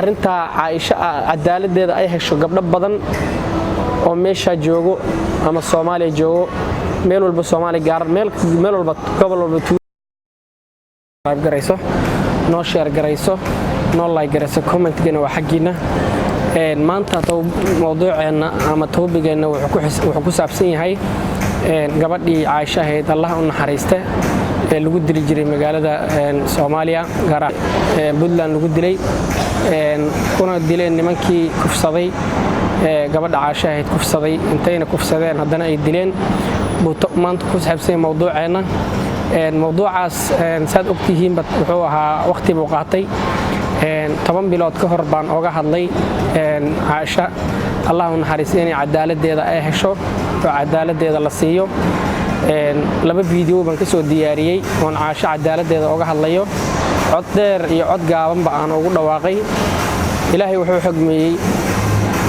arinta Caaisha cadaaladeeda ay hesho gabdho badan oo meesha joogo ama Soomaaliya joogo meel walba Soomaali gaar meel walba gobol walba garayso noo share garayso noo like garayso comment gana waa xaqiina maanta mawduuceena ama topigeena wuxuu ku saabsan yahay gabadhii Caaisha ahayd Allah u naxariiste ee lagu dili jiray magaalada Soomaaliya gaar Puntland lagu dilay kuna dileen nimankii kufsaday gabadha Caaisha ahayd kufsaday intayna kufsadeen haddana ay dileen maanta ku saabsan mawduuceena mawduucaas saad ogtihiin wuxuu ahaa waqti buu qaatay 10 bilood ka hor baan oga hadlay Caaisha Allah u naxariisto inay cadaaladeeda ay hesho oo cadaaladeeda la siiyo laba video baan ka soo diyaariyay oo Caaisha cadaaladeeda oga hadlayo cod dheer iyo cod gaaban baan ugu dhawaaqay Ilaahay wuxuu xugmiyay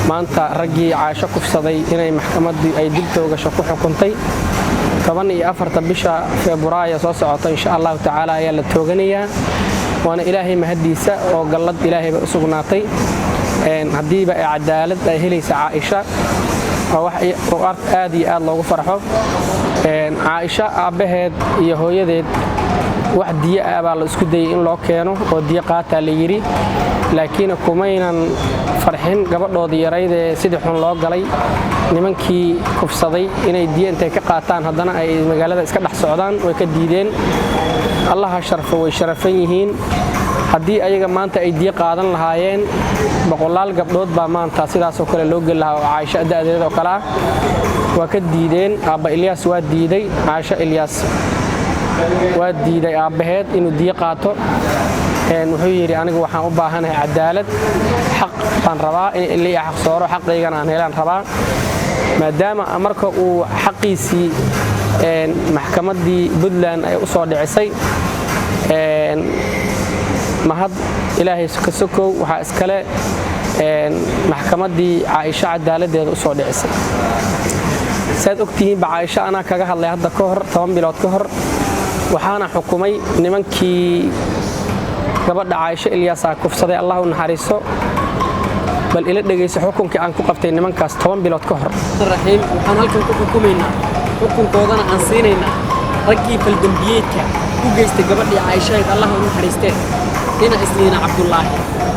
maanta raggii Caaisha kufsaday inay maxkamaddu ay dil toogasho ku xukuntay 14 bisha Febraayo soo socota insha Allah ta'ala ayaa la tooganayaa waana Ilaahay mahadiisa oo galad Ilaahay ba usugnaatay hadiiba ay cadaalad ay helaysa Caaisha wax aad iyo aad loogu farxo Caaisha aabaheed iyo hooyadeed wax diya baa la isku dayay in loo keeno oo diya qaata la yiri laakiin kumaynan farxin gabadhoodii yarayde sidii xun loo galay nimankii kufsaday inay diya intay ka qaataan haddana ay magaalada iska dhex socdaan way ka diideen Allah ha sharfo way sharafan yihiin haddii ayaga maanta ay diya qaadan lahaayeen boqolaal gabdhood baa maanta sidaas oo kale loo gali lahaa oo Caaisha da'deeda oo kala waa ka diideen aaba Ilyas waa diiday Caaisha Ilyas waa diiday aabaheed inuu diya qaato wuxuu yiri anigu waxaan u baahanahay cadaalad xaq baan rabaa in ilaa xaq sooro xaqeygana aan helaan rabaa maadaama marka uu xaqiisii maxkamadii Puntland ay u soo dhicisay mahad Ilaahay ka sokow waxa iskale maxkamadii Caaisha cadaaladeeda u soo dhicisay saad ogtihiin Caaisha ana kaga hadlay hadda ka hor 10 bilood ka hor waxaana xukumay nimankii gabadha Caaisha Ilyas kufsaday Allah u naxariiso bal ila dhageyso xukunkii aan ku qabtay nimankaas 10 bilood ka hor raxiim waxaan halkan ku xukumaynaa xukunkoodana aan siinaynaa raggii faldambiyeedka ku geystay gabadhii Caaisha Allah u naxariistay ina isniina Cabdullaahi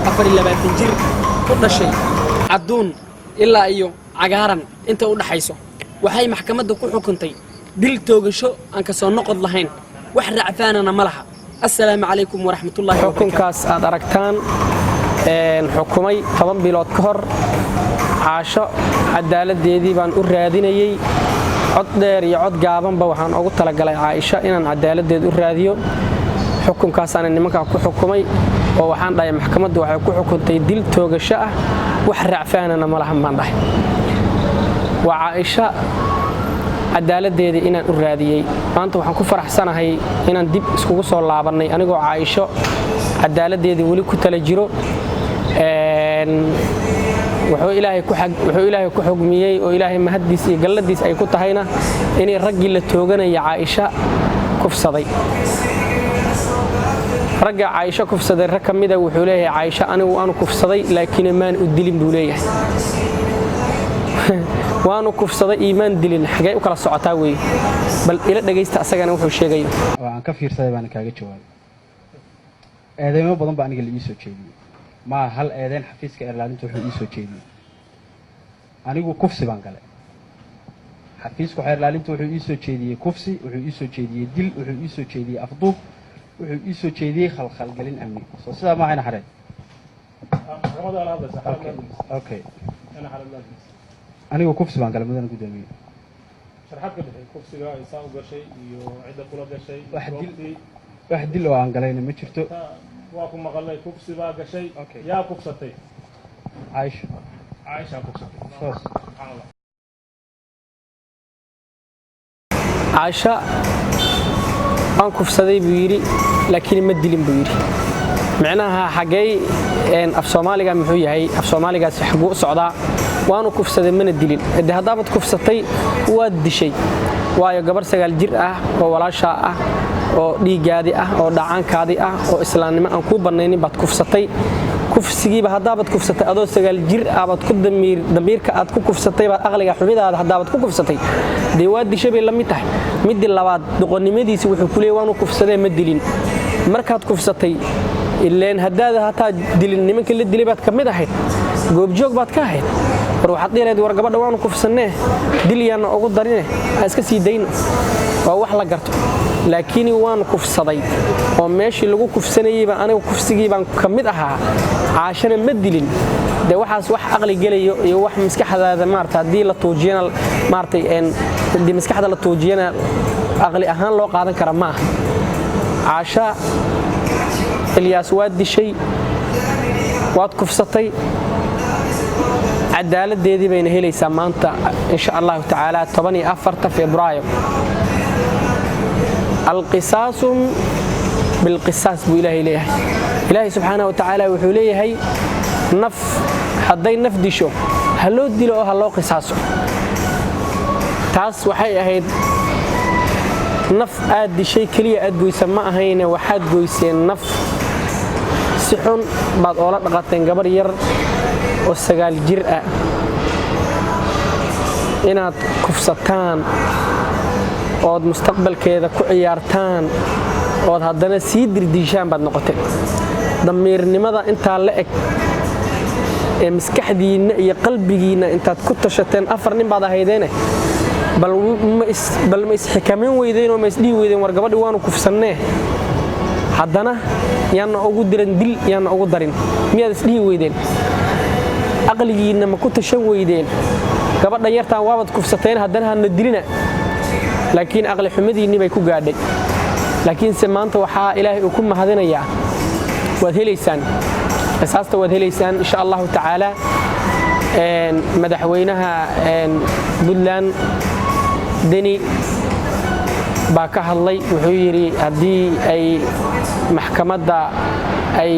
24 jir ku dhashay aduun ilaa iyo cagaaran inta u dhaxayso waxay maxkamadda ku xukuntay dil toogasho aan ka soo noqod lahayn wax racfaanana malaha السلام عليكم ورحمة الله وبركاته حكمكاس أدركتان حكومي 10 bilood ka hor Caaisha cadaaladeedii baan u raadinayay cod dheer iyo cod gaaban ba waxaan ugu talagalay Caaisha inaan cadaaladeed u raadiyo xukunkaas aan nimanka ku xukumay oo waxaan dhahay maxkamaddu waxay ku xukuntay dil toogasho ah wax racfaanana malaha baan dhahay waa Caaisha cadaaladeedii inaan u raadiyay maanta waxaan ku faraxsanahay inaan dib iskugu soo laabanay anigoo Caaisha cadaaladeedii wali ku tala jiro wuxuu Ilaahay ku xugmiyay oo Ilaahay mahadiis iyo galadiis ay ku tahayna inay raggii la tooganaya Caaisha kufsaday ragga Caaisha kufsaday rag kamida wuxuu leeyahay Caaisha anigu aanu kufsaday laakiin maan u dilin buu leeyahay waanu kufsaday iimaan dilin xagee u kala socotaa way bal ila dhageysta asagana wuxuu sheegay waan ka fiirsaday baan kaaga jawaabay eedeymo badan baa aniga la ii soo jeediyay ma hal eedeyn xafiiska Ireland wuxuu ii soo jeediyay anigu kufsi baan galay xafiiska Ireland wuxuu ii soo jeediyay kufsi wuxuu ii soo jeediyay dil wuxuu ii soo jeediyay afduub wuxuu ii soo jeediyay khalkhal galin amni soo sida ma ayna xareen okay anigu kufsi baan galay mudana gudoomiye شرحت كده كوفسيغا إنسان وقرشي وعدة كل قرشي واحد دل وعن قلينا ما شفته واكم مغلي كوفسيغا قرشي يا كوفستي عايشة كوفستي سبحان الله عايشة أنا كوفستي بيري لكن ما دلين بيري معناها حاجي إن أفصومالي جا محوي هاي أفصومالي جا حقوق صعداء وأنا كوفستي من الدلين إذا هذا كوفستي وادي شيء waayo gabar sagaal jir ah oo walaasha ah oo dhiigaadi ah oo dhacaankaadi ah oo islaamnimo aan ku banaynin baad kufsatay kufsigiiba haddaabad kufsatay adoo 9 jir aabad ku damiirka aad ku kufsatay baad aqliga xumidaada haddaabad ku kufsatay dee waa dishay bay la mid tahay midii labaad doqonnimadiisa wuxuu ku leeyahay waanu kufsadee ma dilin markaad kufsatay ileen haddaada hataa dilin nimanka la dilay baad ka mid ahayd goobjoog baad ka ahayd war waxaad dhiilayd war gabadha waanu kufsannee dil yaana ugu darine aan iska sii dayno waa wax la garto laakiin waan kufsaday oo meeshii lagu kufsanayayba anigu kufsigii baan ka mid ahaa caashana ma dilin de waxaas wax aqli gelayo iyo wax maskaxdaada maarta hadii la toojiyana maartay hadii maskaxda la toojiyana aqli ahaan loo qaadan kara ma aha caasha Ilyas waa dishay waad kufsatay cadaaladeedii bayna helaysaa maanta insha Allah ta'ala 14 Febraayo القصاص بالقصاص بو إلهي ليه إلهي سبحانه وتعالى وحو ليه نف حدي نف ديشو هلو ديلو هلو قصاصو تاس وحي أهيد نف آد دي شي كليا آد بو يسمى أهينا وحاد بو يسين نف سحون بعد أولاد قاتين قبر ير والسقال جرأة إناد كفستان ood mustaqbalkeeda ku ciyaartaan ood haddana sii dirdiishaan baad noqotay damiirnimada intaa la eg ee maskaxdiina iyo qalbigiina intaad ku tashateen 4 nin baad ahaydeene bal ma isxikaamin weydeen oo ma isdhihi weydeen war gabadhi waanu kufsannee haddana yaana ugu diran dil yaana ugu darin miyaad isdhihi weydeen aqligiina ma ku tashan weydeen gabadha yartaan waabad kufsateen haddana hana dilina laakiin aqli xumadiinni bay ku gaadhay laakiin maanta waxa Ilaahay uu ku mahadinayaa waad heleysaan qisaasta waad heleysaan insha Allah ta'ala madaxweynaha Puntland Deni baa ka hadlay wuxuu yiri hadii ay maxkamadda ay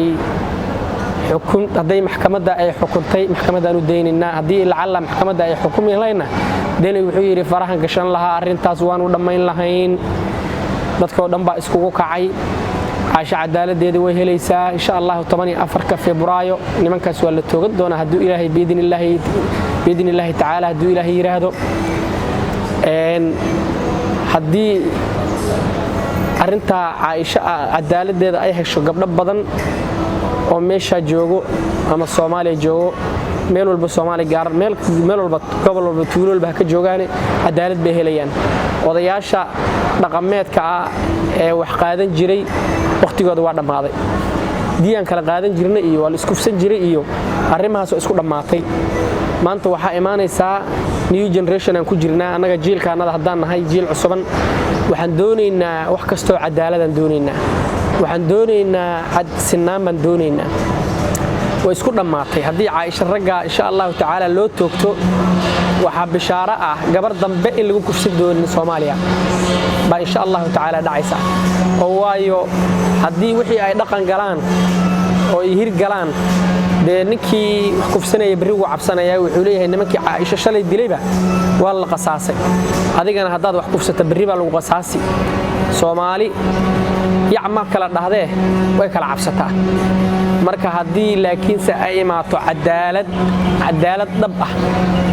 maxkamadda ay xukuntay maxkamadda u deynina hadii lacala maxkamadda ay xukumi lahayn Deni wuxuu yiri farahan gashan lahaa arintaas waanu dhamayn lahayn dadka dhan baa iskugu kacay caasha cadaaladeeda way helaysaa insha Allah 14 Febraayo nimankaas waa la toogan doona haduu Ilaahay biidinillaahi ta'ala haduu Ilaahay yiraahdo hadii arinta Aisha cadaaladeeda ay hesho gabdho badan oo meesha joogo ama Soomaaliya joogo meel walba Soomaali gaar meel walba gobol walba tuulo walba ka joogaan cadaalad bay helayaan odayaasha dhaqameedka ee wax qaadan jiray waqtigooda waa dhamaaday diyan kala qaadan jirnay iyo wal isku fsan jiray iyo arrimahaas isku dhamaatay maanta waxa imaanaysa new generation aan ku jirnaa anaga jiilkaanada hadaan nahay jiil cusuban waxaan doonaynaa wax kasto cadaalad doonaynaa waxaan doonaynaa cad sinaan baan doonaynaa way isku dhamaatay hadii Aisha raga insha Allah ta'ala loo toogto waxa bishaara ah gabar dambe in lagu kufsan doonin Soomaaliya ba insha Allah ta'ala dhacaysa oo waayo hadii wixii ay dhaqan galaan oo ay hir galaan de ninkii kufsanaya bari uu cabsanaya wuxuu leeyahay nimankii Aisha shalay dilayba waa la qasaasay adigana hadaad wax kufsata bari baa lagu qasaasi Soomaali yacma kala dhahdee way kala cabsataa marka hadii laakiin ay imaato cadaalad dhab ah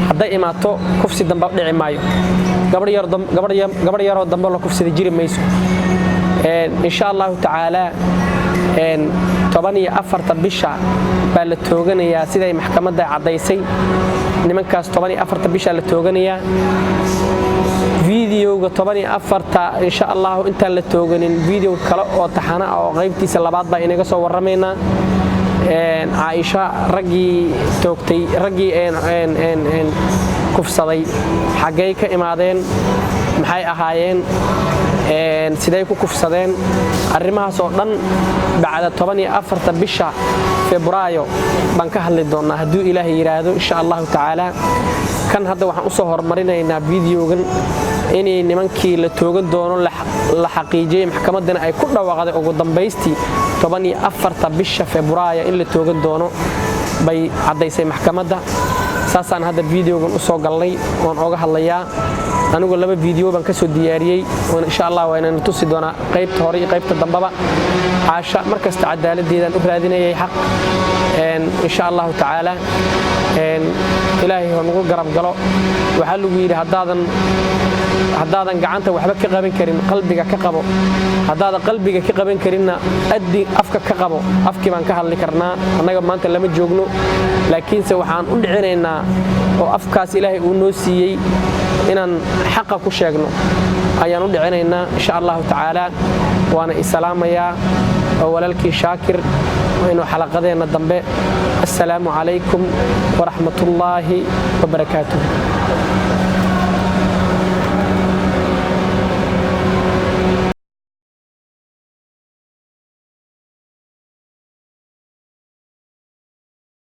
haday imaato kufsi dambe dhici maayo gabar yar oo dambe la kufsada jiri mayso insha Allah ta'ala 14 bisha baa la tooganayaa siday maxkamadda cadaysay nimankaas 14 bisha la tooganayaa فيديو 14 إن شاء الله أنت اللي توجنين فيديو كلا أو تحنا أو غيبتي سلبات بقى إنك سو ورمينا عائشة رجي توكتي رجي إن كفصلي حقيقة إمادين محي أهاين سيدايكو كفصدين arrimaha soo dhan bacda 14 bisha Febraayo baan ka hadli doonaa haduu Ilaahay yiraahdo insha Allah ta'ala kan hadda waxaan u soo hormarinaynaa videogan inay nimankii la toogan doono la xaqiijiyay maxkamadana ay ku dhawaaqday ugu dambeystii 14 bisha Febraayo in la toogan doono bay cadaysay maxkamadda saasaan hadda videogan u soo galnay oo oga hadlayaa anigu 2 video baan ka soo diyaariyay oo insha Allah waa inaan tusi doona qaybta hore iyo qaybta dambaba caasha markasta cadaaladeedan u raadinayay xaq insha Allah ta'ala ilaahay oo nagu garab galo waxa lagu yiri haddaadan gacanta waxba ka qaban karin qalbiga ka qabo haddaadan qalbiga ka qaban karinna addi afka ka qabo afkii baan ka hadli karnaa anaga maanta lama joogno laakiinse waxaan u dhicinaynaa oo afkaas ilaahay uu noo siiyay inaan xaqa ku sheegno ayaan u dhicinaynaa insha Allah ta'ala waana islaamaya oo walaalkii shaakir وإنه حلقتنا الضمباء السلام عليكم ورحمة الله وبركاته